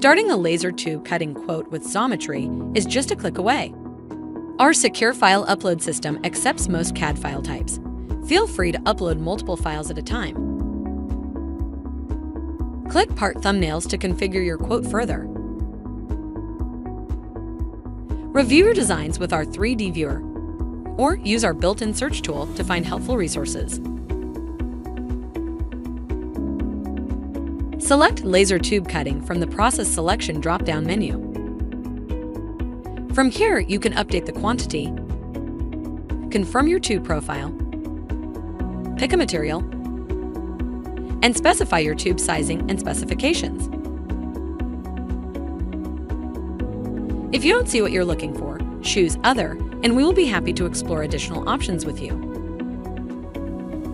Starting a laser tube cutting quote with Xometry is just a click away. Our secure file upload system accepts most CAD file types. Feel free to upload multiple files at a time. Click part thumbnails to configure your quote further. Review your designs with our 3D viewer, or use our built-in search tool to find helpful resources. Select laser tube cutting from the process selection drop-down menu. From here, you can update the quantity, confirm your tube profile, pick a material, and specify your tube sizing and specifications. If you don't see what you're looking for, choose Other, and we will be happy to explore additional options with you.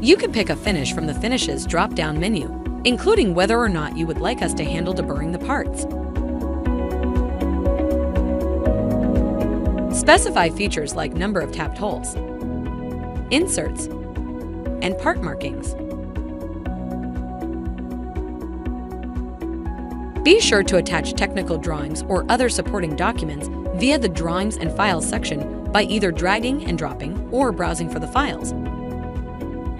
You can pick a finish from the Finishes drop-down menu, including whether or not you would like us to handle deburring the parts. Specify features like number of tapped holes, inserts, and part markings. Be sure to attach technical drawings or other supporting documents via the Drawings and Files section by either dragging and dropping or browsing for the files.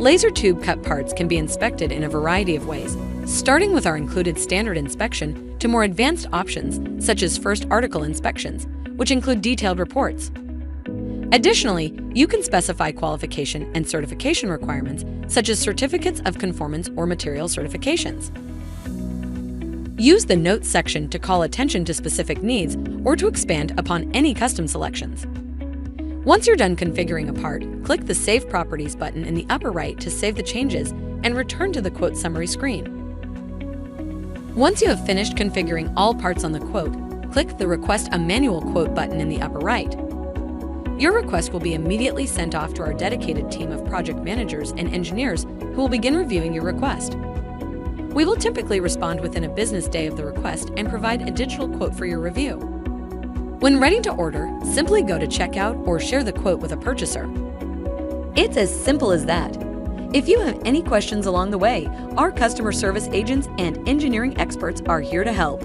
Laser tube cut parts can be inspected in a variety of ways, starting with our included standard inspection to more advanced options such as first article inspections, which include detailed reports. Additionally, you can specify qualification and certification requirements such as certificates of conformance or material certifications. Use the Notes section to call attention to specific needs or to expand upon any custom selections. Once you're done configuring a part, click the Save Properties button in the upper right to save the changes and return to the quote summary screen. Once you have finished configuring all parts on the quote, click the Request a Manual Quote button in the upper right. Your request will be immediately sent off to our dedicated team of project managers and engineers who will begin reviewing your request. We will typically respond within a business day of the request and provide a digital quote for your review. When ready to order, simply go to checkout or share the quote with a purchaser. It's as simple as that. If you have any questions along the way, our customer service agents and engineering experts are here to help.